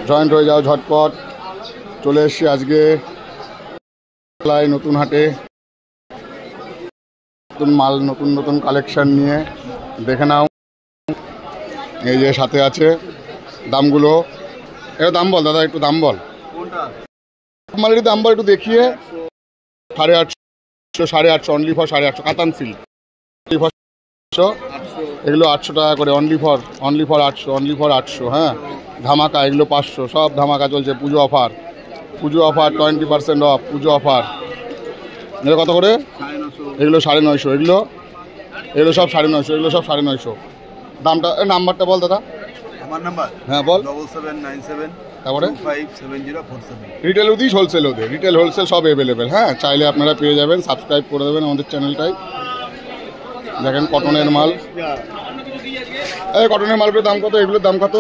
Joint হয়ে যাও ঝটপট। চলে এসছি আজকে নতুন হাটে, নতুন মাল, নতুন নতুন কালেকশন নিয়ে দেখে নাও। এই যে সাথে আছে দামগুলো, একটু দাম বল দাদা, একটু দাম বল, মালের দাম বল একটু দেখিয়ে। 850, 850, অনলি ফর 850 কাতান সিল্ক, এগুলো 800 টাকা করে, অনলি ফর 800, অনলি ফর 800। হ্যাঁ, ধামাকা, এগুলো 500, সব ধামাকা চলছে, পুজো অফার, 20% অফ, পুজো অফার। এগুলো কত করে? এগুলো 950, এগুলো সব 950, এগুলো সব 950। দামটা, নাম্বারটা বল দাদা। আমার নাম্বার? হ্যাঁ বল। 7797 তারপরে 257047। রিটেলও দিই, হোলসেলও দিই, রিটেল হোলসেল সব অ্যাভেলেবেল। হ্যাঁ, চাইলে আপনারা পেয়ে যাবেন, সাবস্ক্রাইব করে দেবেন আমাদের চ্যানেলটাই। দেখেন কটনের মাল, এই কটনের মালগুলোর দাম কত, এগুলোর দাম কত?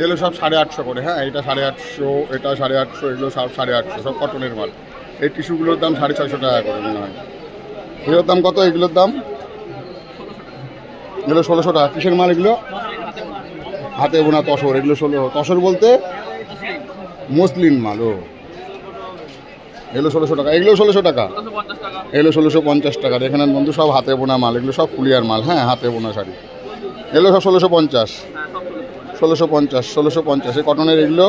এগুলো সব 850 করে। হ্যাঁ, এটা 850, এটা 850, এগুলো সব 850, সব কটনের মাল। এই টিস্যুগুলোর দাম 650 টাকা করে মনে হয়। এগুলোর দাম কত? এগুলোর দাম, এগুলো 1600 টাকা। কিসের মাল এগুলো? হাতে বোনা তসর, এগুলো 16। তসর বলতে মসলিন মাল। ও, এগুলো 1600 টাকা, এগুলো 1600 টাকা, এগুলো 1650 টাকা। দেখে নেন বন্ধু, সব হাতে বোনা মাল, এগুলো সব ফুলিয়ার মাল। হ্যাঁ, হাতে বোনা শাড়ি, এগুলো সব 1650, 1650। এই কটনের এগুলো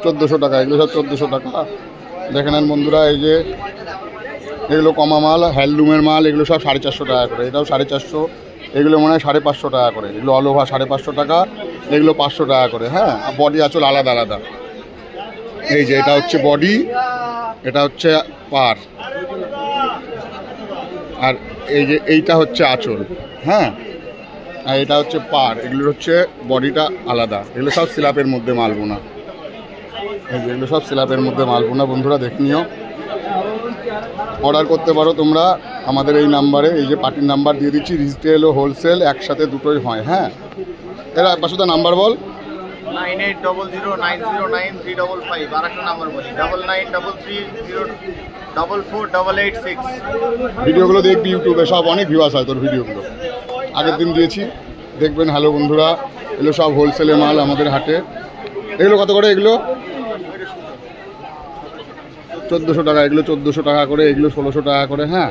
1400 টাকা, এগুলো সব 1400 টাকা। দেখে নেন বন্ধুরা, এই যে এগুলো কমা মাল, হ্যান্ডলুমের মাল, এগুলো সব 450 টাকা করে, এটাও 450, এগুলো মনে হয় 550 টাকা করে। এগুলো অল ওভার 550 টাকা, এগুলো 500 টাকা করে। হ্যাঁ, বডি আঁচল আলাদা আলাদা। এই যে এটা হচ্ছে বডি, এটা হচ্ছে পার, আর এই যে এইটা হচ্ছে আঁচল। হ্যাঁ, আর এটা হচ্ছে পার, এগুলোর হচ্ছে বডিটা আলাদা। এগুলো সব সিলাপের মধ্যে মালবোনা, এই যে এগুলো সব সিলাপের মধ্যে মালবোনা। বন্ধুরা দেখে নিও, অর্ডার করতে পারো তোমরা আমাদের এই নাম্বারে। এই যে পার্টির নাম্বার দিয়ে দিচ্ছি, রিটেল ও হোলসেল একসাথে দুটোই হয়। হ্যাঁ, এরা একবার শুধু নাম্বার বল। 9800909355। আর একটা নাম্বার বলি, 9933044886। ভিডিওগুলো দেখবি ইউটিউবে, সব অনেক ভিউয়ার্স হয় তোর ভিডিওগুলো, আগের দিন দিয়েছি, দেখবেন। হ্যালো বন্ধুরা, এগুলো সব হোলসেলে মাল আমাদের হাটে। এগুলো কত করে? এগুলো 1400 টাকা, এগুলো 1400 টাকা করে, এগুলো 1600 টাকা করে। হ্যাঁ,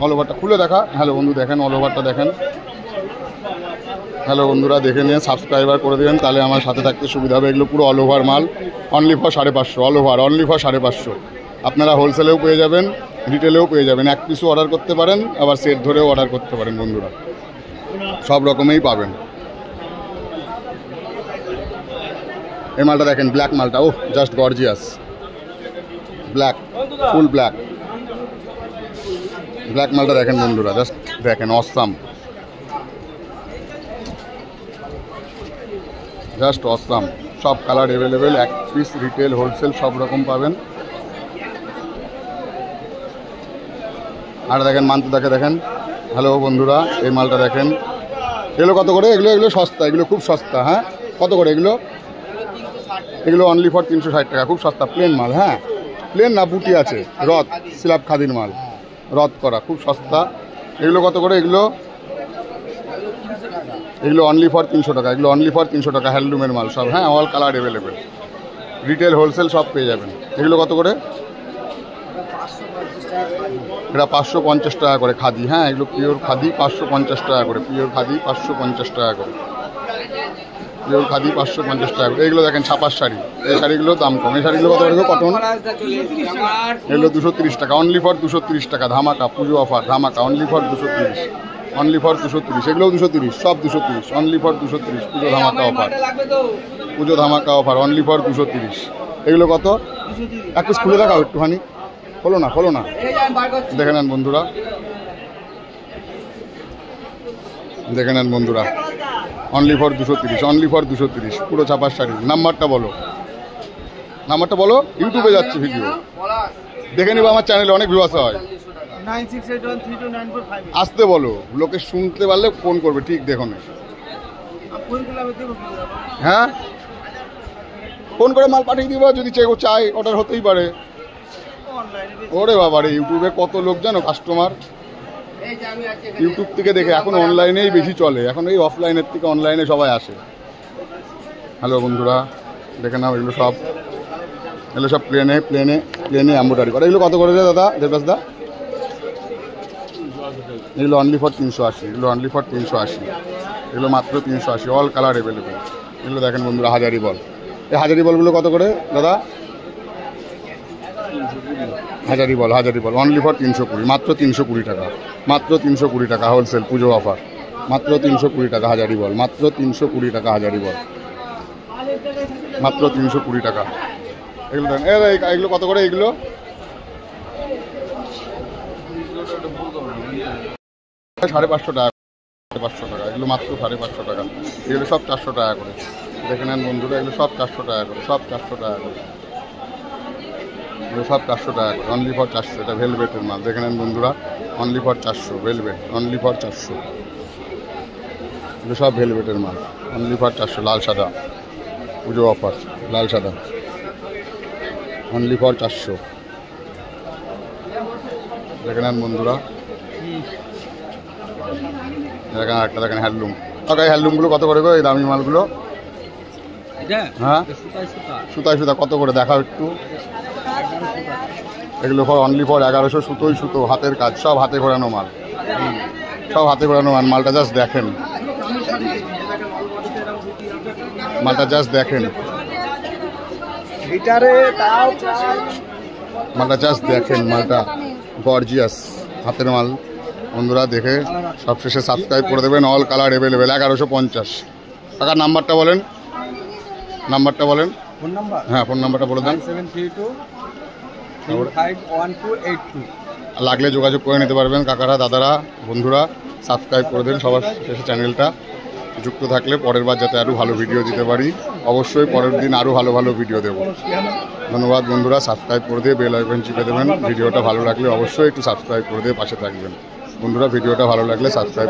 অল ওভারটা খুলে দেখা। হ্যালো বন্ধু দেখেন, অল ওভারটা দেখেন। হ্যালো বন্ধুরা, দেখে নিয়ে সাবস্ক্রাইবার করে দেবেন, তাহলে আমার সাথে থাকতে সুবিধা হবে। এগুলো পুরো অল ওভার মাল, only for 550, all over only for 550। আপনারা হোলসেলেও পেয়ে যাবেন, রিটেলেও পেয়ে যাবেন। এক পিসও অর্ডার করতে পারেন, আবার সেট ধরেও অর্ডার করতে পারেন বন্ধুরা, সব রকমেই পাবেন। এই মালটা দেখেন, ব্ল্যাক মালটা, ও just gorgeous, black, full black, black মালটা দেখেন বন্ধুরা, জাস্ট দেখেন, অসাম, জাস্ট অসাম। সব কালার অ্যাভেলেবেল, এক পিস, রিটেল হোলসেল সব রকম পাবেন। আর দেখেন মান্তুদাকে দেখেন। হ্যালো বন্ধুরা, এই মালটা দেখেন, এগুলো কত করে? এগুলো এগুলো সস্তা, এগুলো খুব সস্তা। হ্যাঁ, কত করে এগুলো? এগুলো অনলি ফর 360 টাকা, খুব সস্তা, প্লেন মাল। হ্যাঁ, প্লেন না, বুটি আছে, রথ, সিলাপ খাদির মাল, রথ করা, খুব সস্তা। এগুলো কত করে? এগুলো এগুলো অনলি ফর 300 টাকা, এগুলো অনলি ফর 300 টাকা, হ্যান্ডলুমের মাল সব। হ্যাঁ, all colour available, retail wholesale সব পেয়ে যাবেন। এগুলো কত করে? এটা 550 টাকা করে খাদি। হ্যাঁ, এগুলো পিওর খাদি, 550 টাকা করে, পিওর খাদি 550 টাকা করে, পিওর খাদি 550 টাকা করে। এগুলো দেখেন ছাপার শাড়ি, এই শাড়িগুলো দাম কম। এই শাড়িগুলো কত করে? কটন, এগুলো 230 টাকা, অনলি ফর 230 টাকা। ধামাকা, পুজো অফার, ধামাকা, অনলি ফর 230, অনলি ফর 230। এগুলোও 230, সব 230, অনলি ফর 230, পুজো ধামাকা অফার, পুজো ধামাকা অফার, অনলি ফর 230। এগুলো কত? এক পিস খুলে দেখাও একটুখানি, খোলো না, খোলো না, দেখে নেন বন্ধুরা, দেখে নেন বন্ধুরা, অনলি ফর 230, অনলি ফর 230, পুরো ছাপার শাড়ি। নাম্বারটা বলো, নাম্বারটা বলো, ইউটিউবে যাচ্ছে ভিডিও, দেখে নিবো, আমার চ্যানেলে অনেক ভিউয়ার্স হয়। 9681329455। আসতে বলো, লোকে শুনতে পারলে ফোন করবে, ঠিক দেখো না। হ্যাঁ, ফোন করে মাল পাঠিয়ে দিব, যদি চাই অর্ডার হতেই পারে। ওরে বাবা রে, ইউটিউবে কত লোক জানো কাস্টমার, ইউটিউব থেকে দেখে, এখন অনলাইনেই বেশি চলে, এখন এই অফলাইনের থেকে অনলাইনে সবাই আসে। হ্যালো বন্ধুরা, দেখে নাও এগুলো সব প্লেনে এম্ব্রয়ডারি করা। এগুলো কত করে দাদা দেবদাস দা? এগুলো অনলি ফর 380, এগুলো অনলি ফর 380, এগুলো মাত্র 380, অল কালার অ্যাভেলেবেল। এগুলো দেখেন বন্ধুরা হাজারি বল। এই হাজারি বলগুলো কত করে দাদা? হাজারি বল অনলি ফর 320, মাত্র 320 টাকা, মাত্র 320 টাকা হোলসেল পুজো অফার, মাত্র 320 টাকা হাজারি বল, মাত্র 320 টাকা হাজারি বল, মাত্র 320 টাকা। এগুলো দেখেন, এগুলো কত করে? এগুলো 550 টাকা, 550 টাকা, এগুলো মাত্র 550 টাকা। এগুলো সব 400 টাকা করে। দেখে নেন বন্ধুরা, এগুলো সব 400 টাকা করে, সব 400 টাকা করে, এগুলো সব 400 টাকা করে, অনলি ফর 400। এটা ভেলভেটের মাল, দেখে নেন বন্ধুরা, only for 400, velvet only for 400, এগুলো সব ভেলভেটের মাল, অনলি ফর 400। লাল সাদা পুজো অফার, লাল সাদা অনলি ফর 400। দেখে নেন বন্ধুরা, দেখেন একটা দেখেন হ্যান্ডলুম। হ্যান্ডলুমগুলো কত করে গো এই দামি মালগুলো? হ্যাঁ সুতা কত করে দেখাও একটু? এগুলো ফর অনলি ফর 1100, সুতো হাতের কাজ, সব হাতে ঘোরানো মাল, সব হাতে ঘোরানো মাল। মালটা জাস্ট দেখেন, মালটা জাস্ট দেখেন, মালটা জাস্ট দেখেন, মালটা গর্জিয়াস হাতের মাল। বন্ধুরা দেখে সবশেষে সাবস্ক্রাইব করে দেবেন, অল কালার অ্যাভেলেবেল। 1150 টাকার নাম্বারটা বলেন, নাম্বারটা বলেন। হ্যাঁ ফোন নাম্বারটা বলে দেন। 732351282। লাগলে যোগাযোগ করে নিতে পারবেন কাকারা, দাদারা, বন্ধুরা। সাবস্ক্রাইব করে দেন সবার শেষে চ্যানেলটা, যুক্ত থাকলে পরের বার যাতে আরও ভালো ভিডিও দিতে পারি। অবশ্যই পরের দিন আরও ভালো ভালো ভিডিও দেবো। ধন্যবাদ বন্ধুরা, সাবস্ক্রাইব করে দিয়ে বেল আইকন চিপে দেবেন। ভিডিওটা ভালো লাগলে অবশ্যই একটু সাবস্ক্রাইব করে দিয়ে পাশে থাকবেন বন্ধুরা। ভিডিওটা ভালো লাগলে সাবস্ক্রাইব